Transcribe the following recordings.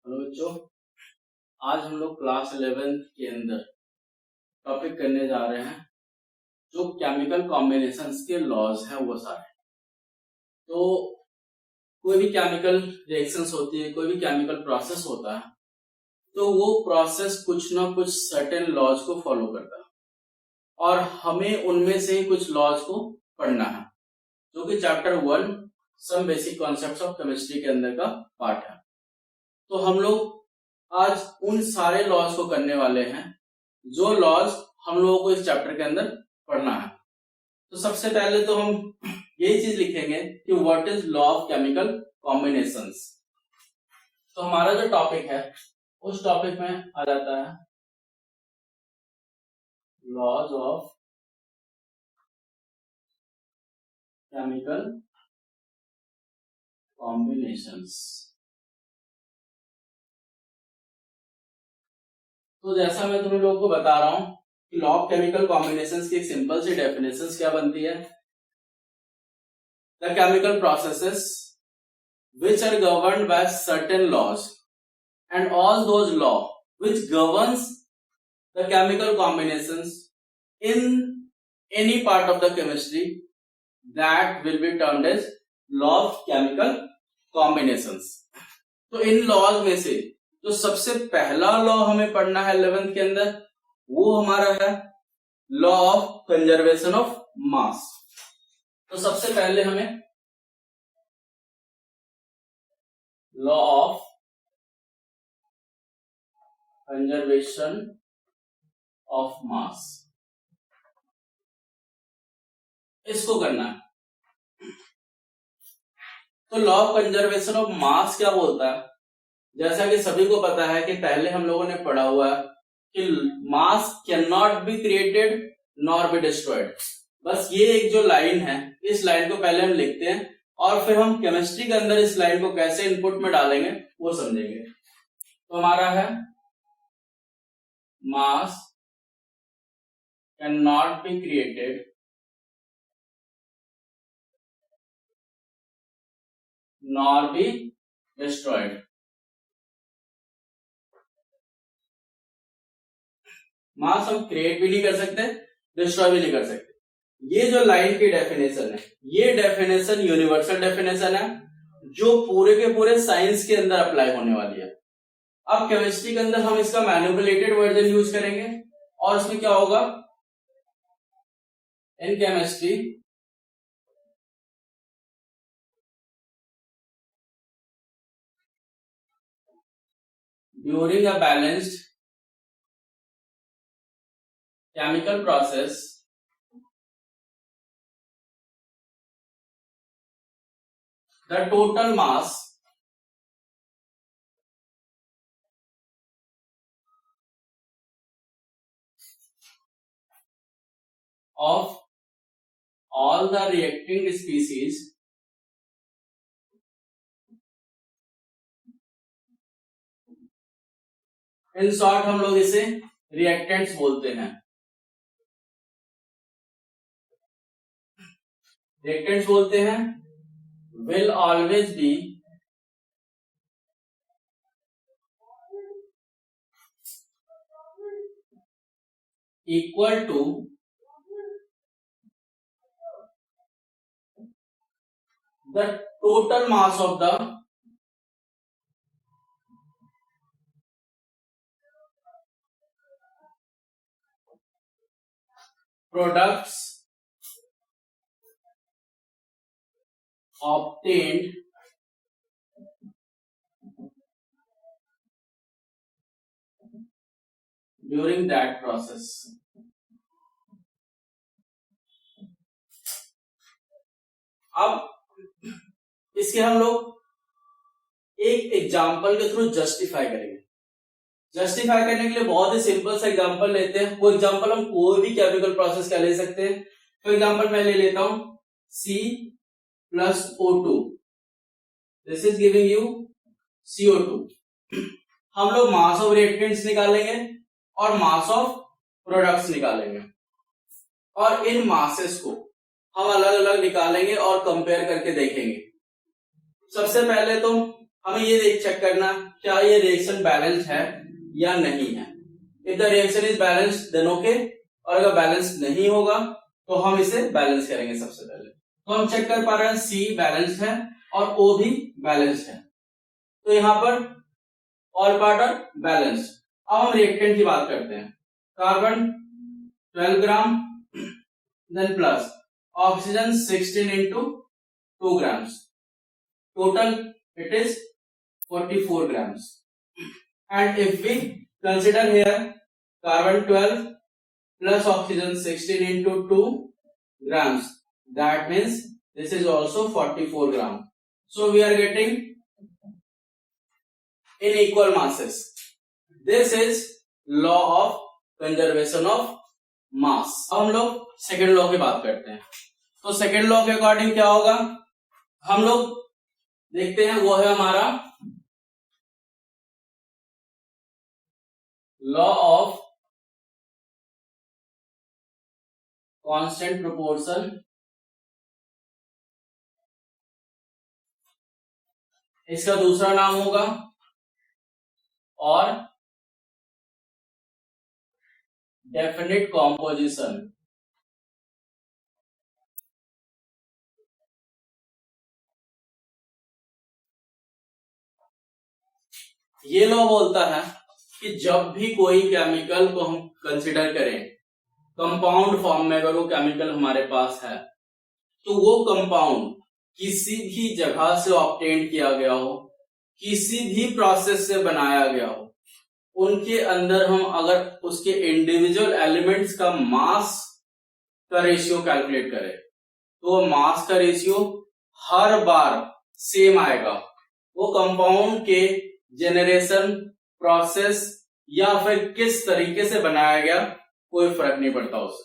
Hello बच्चों, आज हम लोग क्लास 11th के अंदर टॉपिक करने जा रहे हैं जो केमिकल कॉम्बिनेशंस के लॉज हैं वो सारे। तो कोई भी केमिकल रिएक्शंस होती है, कोई भी केमिकल प्रोसेस होता है, तो वो प्रोसेस कुछ ना कुछ सर्टेन लॉज को फॉलो करता है और हमें उनमें से ही कुछ लॉज को पढ़ना है, जो कि chapter 1 some basic concepts of chemistry के अंदर का पार्ट है। तो हम लोग आज उन सारे लॉज को करने वाले हैं जो लॉज हम लोगों को इस चैप्टर के अंदर पढ़ना है। तो सबसे पहले तो हम यही चीज लिखेंगे कि what is law of chemical combinations. तो हमारा जो टॉपिक है उस टॉपिक में आ जाता है लॉज ऑफ केमिकल कॉम्बिनेशंस। तो जैसा मैं तुम लोगों को बता रहा हूं कि लॉ ऑफ केमिकल कॉम्बिनेशंस की एक सिंपल सी डेफिनेशंस क्या बनती है। The chemical processes which are governed by certain laws and all those law which governs the chemical combinations in any part of the chemistry that will be termed as law of chemical combinations। तो in laws में से जो सबसे पहला law हमें पढ़ना है 11th के अंदर वो हमारा है law of conservation of mass. तो सबसे पहले हमें law of conservation of mass इसको करना है। तो law of conservation of mass क्या बोलता है, जैसा कि सभी को पता है कि पहले हम लोगों ने पढ़ा हुआ है कि मास can not be created nor be destroyed. बस ये एक जो लाइन है, इस लाइन को पहले हम लिखते हैं और फिर हम केमिस्ट्री के अंदर इस लाइन को कैसे इनपुट में डालेंगे वो समझेंगे। तो हमारा है mass can not be created nor be destroyed. Mass हम क्रिएट भी नहीं कर सकते, डिस्ट्रॉय भी नहीं कर सकते। ये जो लाइन की डेफिनेशन है, ये डेफिनेशन यूनिवर्सल डेफिनेशन है जो पूरे के पूरे साइंस के अंदर अप्लाई होने वाली है। अब केमिस्ट्री के अंदर हम इसका मैनिपुलेटेड वर्जन यूज करेंगे और इसमें क्या होगा, in chemistry during a balanced chemical process the total mass of all the reacting species in short हम लोग इसे रिएक्टेंट्स बोलते हैं। रिएक्टेंट्स बोलते हैं will always be equal to the total mass of the products obtained during that process। अब इसके हम लोग एक एग्जाम्पल के थ्रू जस्टिफाई करेंगे। जस्टिफाई करने के लिए बहुत ही सिंपल सा एग्जाम्पल लेते हैं। वो एग्जाम्पल हम कोई भी केमिकल प्रोसेस का ले सकते हैं। फॉर एग्जाम्पल मैं ले लेता हूं C+O2, this is giving you CO2। हम लोग मास ऑफ रिएक्टेंट्स निकालेंगे और मास ऑफ प्रोडक्ट्स निकालेंगे और इन मासेस को हम अलग अलग निकालेंगे और कंपेयर करके देखेंगे। सबसे पहले तो हमें ये चेक करना क्या ये रिएक्शन बैलेंस है या नहीं है। If the reaction is balance then okay, और अगर बैलेंस नहीं होगा तो हम इसे बैलेंस करेंगे सबसे पहले। तो हम चेक कर पा रहे हैं सी बैलेंस है और ओ भी बैलेंस है, तो यहां पर ऑल पार्ट आर बैलेंस। अब हम रिएक्टेंट की बात करते हैं। Carbon 12 gram then plus oxygen 16 into 2 grams, total it is 44 grams. And if we consider here carbon 12 plus oxygen 16 into 2 grams, that means this is also 44 gram. So we are getting in equal masses. This is law of conservation of mass. अब हम लोग second law की बात करते हैं। तो second law के according क्या होगा, हम लोग देखते हैं, वो है हमारा लॉ ऑफ कांस्टेंट प्रोपोर्शन, इसका दूसरा नाम होगा और डेफिनिट कॉम्पोजिशन। ये लॉ बोलता है कि जब भी कोई केमिकल को हम कंसिडर करें कंपाउंड फॉर्म में, अगर वो केमिकल हमारे पास है तो वो कंपाउंड किसी भी जगह से ऑब्टेन किया गया हो, किसी भी प्रोसेस से बनाया गया हो, उनके अंदर हम अगर उसके इंडिविजुअल एलिमेंट्स का मास का रेशियो कैलकुलेट करें तो मास का रेशियो हर बार सेम आएगा। वो कंपाउंड के जेनरेशन प्रोसेस या फिर किस तरीके से बनाया गया कोई फर्क नहीं पड़ता उससे।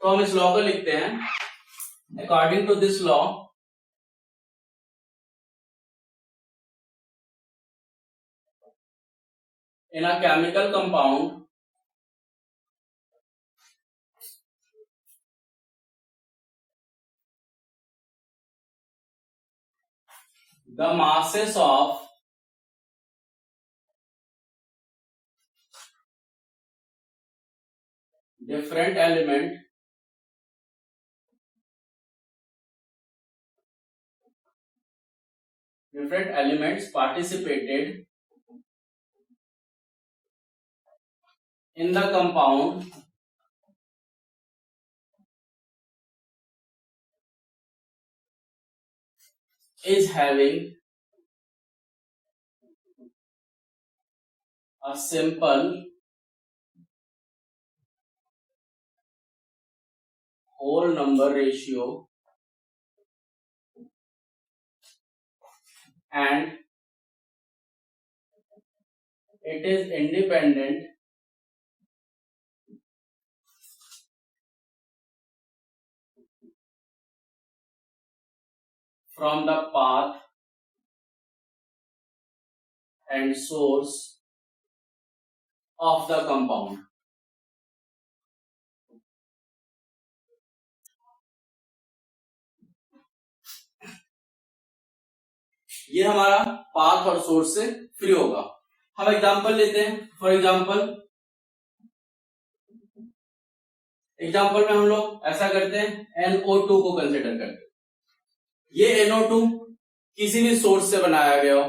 तो हम इस लॉ को लिखते हैं, according to this law in a chemical compound the masses of different elements participated in the compound is having a simple whole number ratio and it is independent from the path and source of the compound. ये हमारा path और source से free होगा। हम example लेते हैं। For example में हम लोग ऐसा करते हैं, NO2 को कंसिडर करते हैं। ये NO2 किसी भी सोर्स से बनाया गया हो,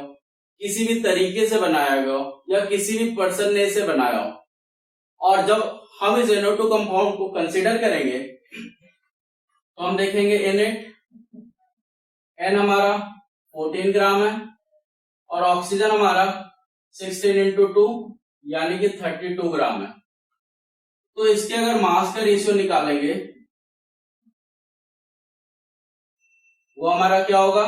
किसी भी तरीके से बनाया गया हो या किसी भी पर्सन ने इसे बनाया हो, और जब हम इस NO2 कंपाउंड को कंसिडर करेंगे तो हम देखेंगे N हमारा 14 ग्राम है और ऑक्सीजन हमारा 16 into 2 यानी कि 32 ग्राम है। तो इसके अगर मास का रेशियो निकालेंगे वो हमारा क्या होगा,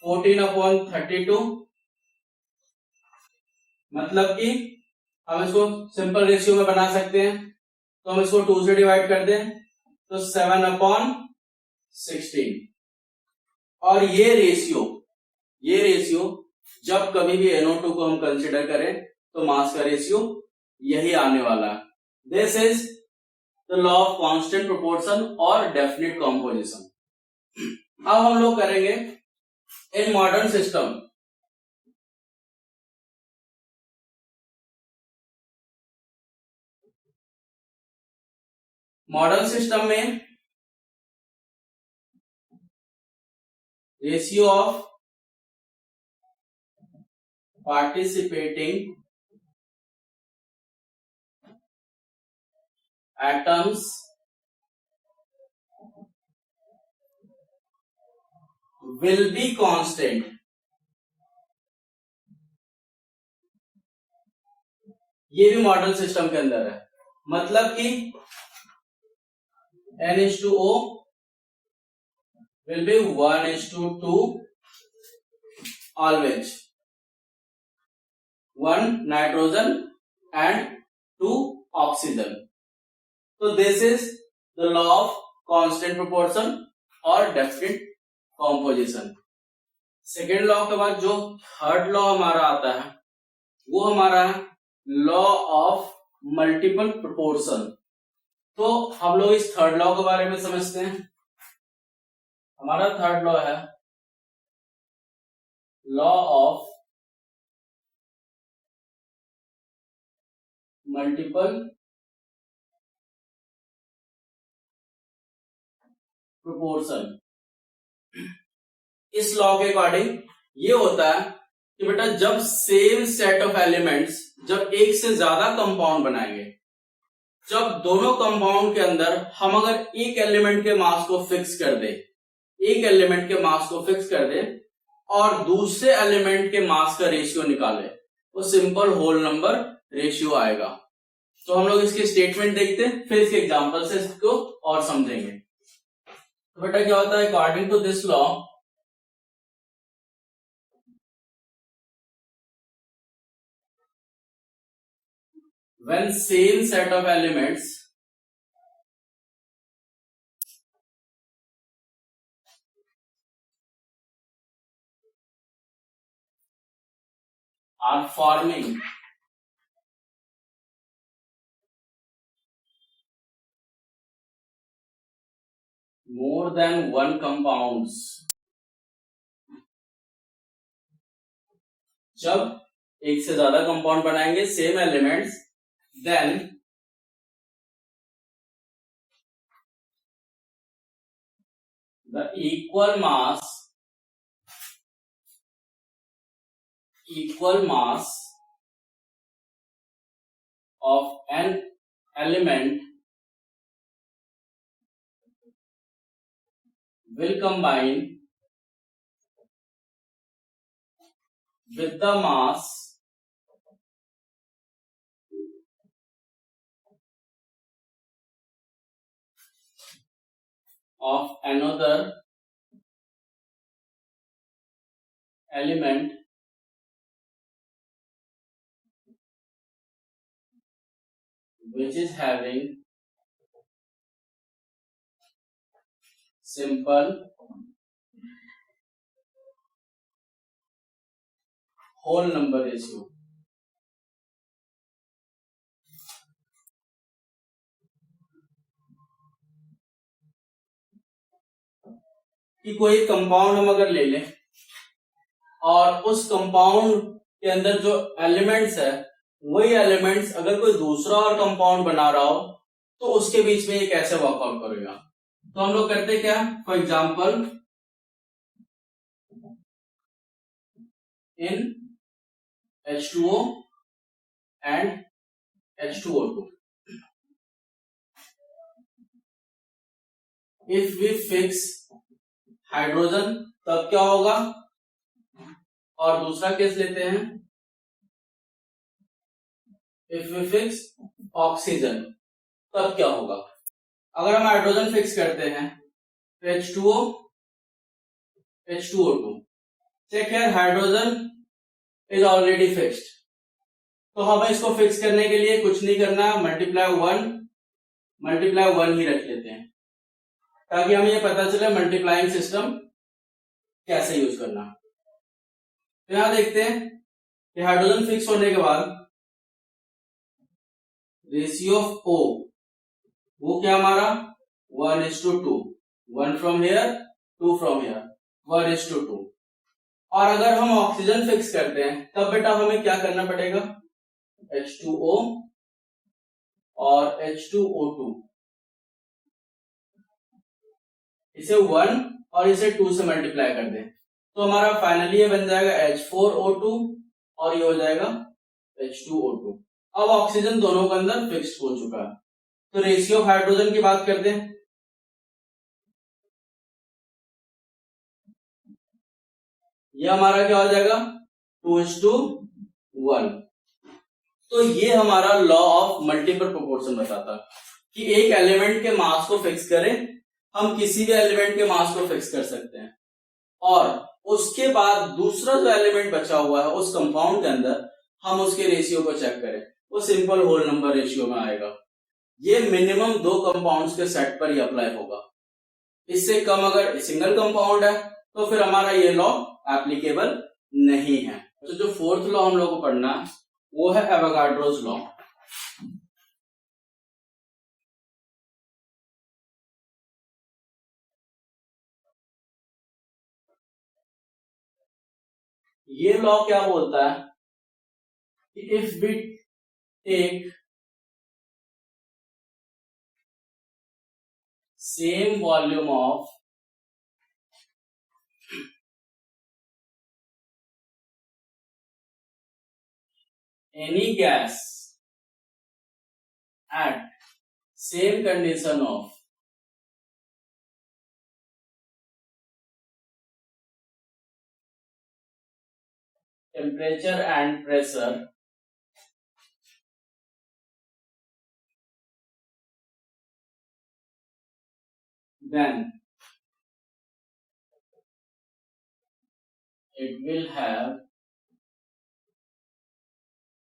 14/32। मतलब कि हम इसको सिंपल रेशियो में बना सकते हैं, तो हम इसको 2 से डिवाइड कर दें तो 7/16। और ये रेशियो जब कभी भी NO2 को हम कंसिडर करें तो मास का रेशियो यही आने वाला है। This is the law of constant proportion और डेफिनिट कॉम्पोजिशन। अब हम लोग करेंगे in modern system modern system में ratio of participating atoms will be constant. ये भी मॉडल सिस्टम के अंदर है, मतलब कि NH2O will be 1:2 always, 1 nitrogen and 2 oxygen. So this is the law of constant proportion or definite composition. Second law के बाद जो थर्ड लॉ हमारा आता है वो हमारा है लॉ ऑफ मल्टीपल प्रोपोर्शन। तो हम लोग इस थर्ड लॉ के बारे में समझते हैं। हमारा थर्ड लॉ है लॉ ऑफ मल्टीपल प्रोपोर्शन। इस लॉ के अकॉर्डिंग ये होता है कि बेटा जब सेम सेट ऑफ एलिमेंट्स, जब एक से ज्यादा कंपाउंड बनाएंगे, जब दोनों कंपाउंड के अंदर हम अगर एक एलिमेंट के मास को फिक्स कर दे, एक एलिमेंट के मास को फिक्स कर दे और दूसरे एलिमेंट के मास का रेशियो निकाले, वो सिंपल होल नंबर रेशियो आएगा। तो हम लोग इसकी स्टेटमेंट देखते हैं, फिर इसके एग्जांपल से इसको और समझेंगे। तो बेटा क्या होता है, according to this law when same set of elements are forming more than one compounds, जब एक से ज्यादा कंपाउंड बनाएंगे same elements, then the equal mass of an element will combine with the mass of another element which is having simple whole number ratio। कि कोई compound हम अगर ले लें और उस कंपाउंड के अंदर जो एलिमेंट्स है वही एलिमेंट्स अगर कोई दूसरा और कंपाउंड बना रहा हो तो उसके बीच में ये कैसे वर्कआउट करेगा। तो हम लोग करते क्या, for example in H2O and H2O2, if we fix hydrogen तब क्या होगा, और दूसरा केस लेते हैं इफ वी फिक्स ऑक्सीजन तब क्या होगा। अगर हम हाइड्रोजन फिक्स करते हैं तो H2O H2O2, चेक है हाइड्रोजन इज ऑलरेडी फिक्स्ड, तो हमें इसको फिक्स करने के लिए कुछ नहीं करना, मल्टीप्लाई वन ही रख लेते हैं ताकि हमें ये पता चले मल्टीप्लाइंग सिस्टम कैसे यूज करना। तो यहां देखते हैं कि हाइड्रोजन फिक्स होने के बाद रेशियो ऑफ O वो क्या हमारा 1:2, 1 फ्रॉम हेयर 2 फ्रॉम हेयर, 1:2। और अगर हम ऑक्सीजन फिक्स करते हैं तब बेटा हमें क्या करना पड़ेगा, H2O और H2O2 इसे 1 और इसे 2 से मल्टीप्लाई कर दें तो हमारा फाइनली ये बन जाएगा H4O2 और ये हो जाएगा H2O2। अब ऑक्सीजन दोनों के अंदर फिक्स्ड हो चुका है। तो रेशियो ऑफ हाइड्रोजन की बात करते हैं। ये हमारा क्या हो जाएगा 2:1। तो ये हमारा लॉ ऑफ मल्टीपल प्रोपोर्शन बताता है कि एक एलिमेंट के मास को फिक्स करें, हम किसी भी एलिमेंट के मास को फिक्स कर सकते हैं और उसके बाद दूसरा जो एलिमेंट बचा हुआ है उस कंपाउंड के अंदर हम उसके रेशियो को चेक करें, वो सिंपल होल नंबर रेशियो में आएगा। ये मिनिमम 2 कंपाउंड्स के सेट पर ही अप्लाई होगा। इससे कम अगर सिंगल कंपाउंड है तो फिर हमारा ये लॉ एप्लीकेबल नहीं है। तो जो फोर्थ लॉ हम लोग को पढ़ना है वो है एवोगाड्रोस लॉ। ये लॉ क्या बोलता है कि if we take same volume of any gas at same condition of temperature and pressure, then it will have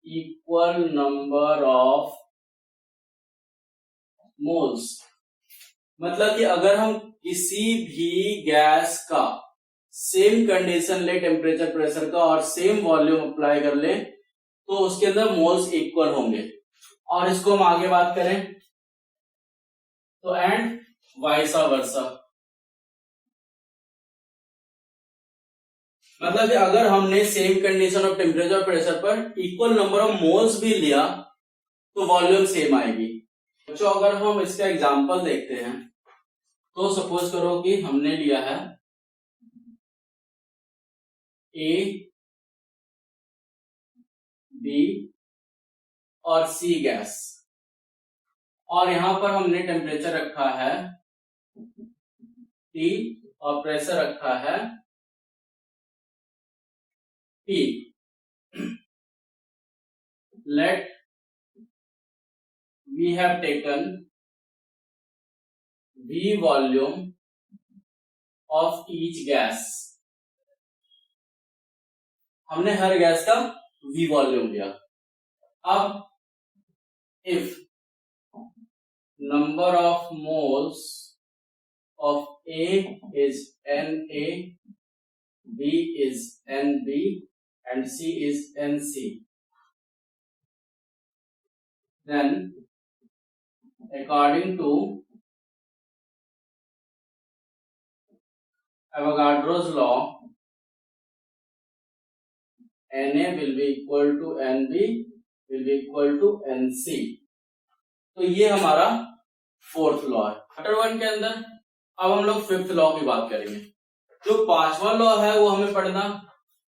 equal number of moles। मतलब कि अगर हम किसी भी गैस का सेम कंडीशन ले, टेम्परेचर प्रेशर का, और सेम वॉल्यूम अप्लाई कर ले तो उसके अंदर मोल्स इक्वल होंगे। और इसको हम आगे बात करें तो एंड वाइसा वर्सा, मतलब कि अगर हमने same condition of temperature pressure पर इक्वल नंबर ऑफ मोल्स भी लिया तो वॉल्यूम सेम आएगी। बच्चों अगर हम इसका एग्जांपल देखते हैं तो सपोज करो कि हमने लिया है ए, बी और सी गैस और यहां पर हमने टेम्परेचर रखा है T और प्रेशर रखा है P। Let we have taken V volume of each gas। हमने हर गैस का V वॉल्यूम लिया। अब if number of moles of A is Na, B is Nb and C is Nc, then according to Avogadro's law, Na will be equal to Nb will be equal to Nc। तो ये हमारा fourth law है chapter 1 के अंदर। अब हम लोग fifth law की बात करेंगे। जो पांचवा लॉ है वो हमें पढ़ना,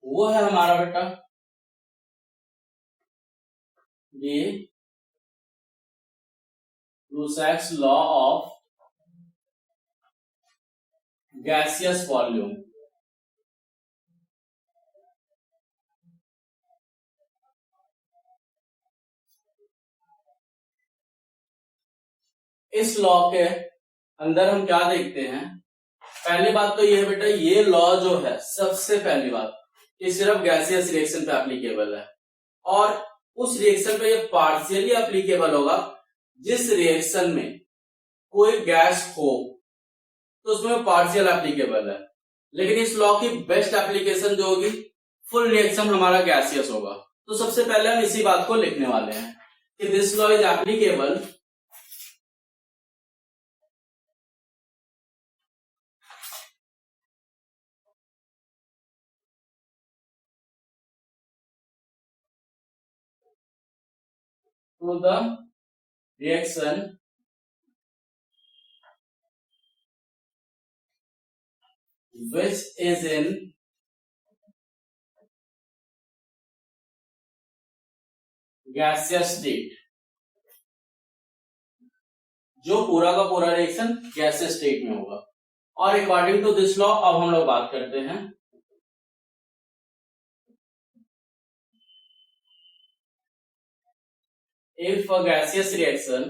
वो है हमारा बेटा ये लुसैक्स लॉ ऑफ गैसियस वॉल्यूम। इस लॉ के अंदर हम क्या देखते हैं, पहली बात तो ये है बेटा, ये लॉ जो है सबसे पहली बात ये सिर्फ गैसियस रिएक्शन पे एप्लीकेबल है और उस रिएक्शन पे ये पार्शियली एप्लीकेबल होगा जिस रिएक्शन में कोई गैस हो तो उसमें पार्शियल एप्लीकेबल है। लेकिन इस लॉ की बेस्ट एप्लीकेशन जो होगी फुल रिएक्शन हमारा गैसियस होगा। तो सबसे पहले हम इसी बात को लिखने वाले हैं कि this law is applicable to the reaction which is in gaseous state, जो पूरा का पूरा रिएक्शन गैसियस स्टेट में होगा। और अकॉर्डिंग टू दिस लॉ अब हम लोग बात करते हैं if a gaseous reaction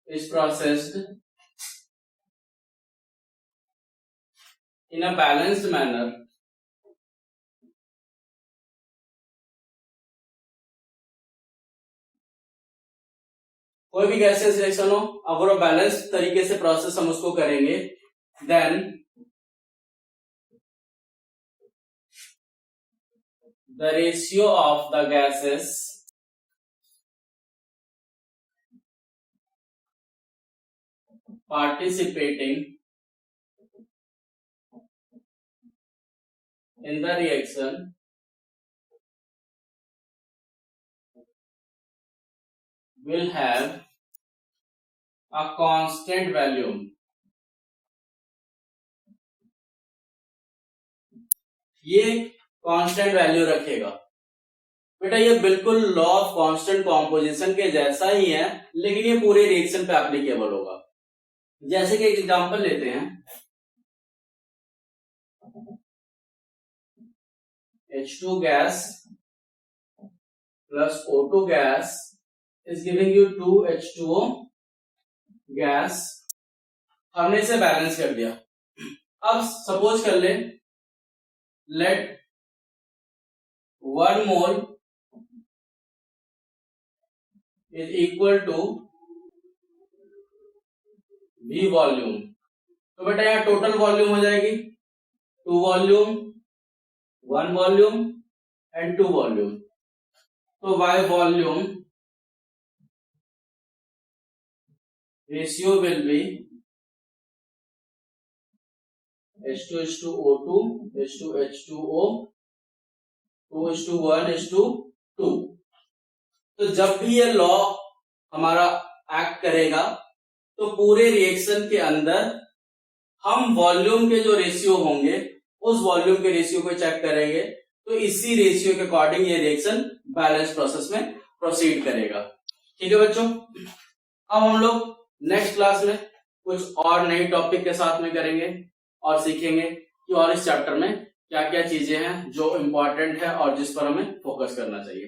is processed in a balanced manner, कोई भी गैसियस रिएक्शन हो अगर वो बैलेंस तरीके से प्रोसेस हम उसको करेंगे, then the ratio of the gases participating in the reaction will have a constant value. ये कांस्टेंट वैल्यू रखेगा। बेटा ये बिल्कुल लॉ ऑफ कांस्टेंट कॉम्पोजिशन के जैसा ही है, लेकिन ये पूरे रिएक्शन पे एप्लीकेबल होगा। जैसे कि एक एग्जांपल लेते हैं, H2 gas plus O2 gas is giving you 2H2O gas. हमने इसे बैलेंस कर दिया। अब सपोज कर ले, let 1 mole is equal to V volume. तो बेटा यहाँ टोटल वॉल्यूम हो जाएगी 2 वॉल्यूम, 1 वॉल्यूम एंड 2 वॉल्यूम। तो Y volume ratio will be H2H2O2 H2H2O 2:1:2। तो जब भी ये लॉ हमारा एक्ट करेगा तो पूरे रिएक्शन के अंदर हम वॉल्यूम के जो रेशियो होंगे उस वॉल्यूम के रेशियो को चेक करेंगे, तो इसी रेशियो के अकॉर्डिंग ये रिएक्शन बैलेंस प्रोसेस में प्रोसीड करेगा। ठीक है बच्चों, अब हम लोग नेक्स्ट क्लास में कुछ और नई टॉपिक के साथ में करेंगे और सीखेंगे कि और इस चैप्टर में क्या क्या चीजें हैं जो इम्पोर्टेंट है और जिस पर हमें फोकस करना चाहिए।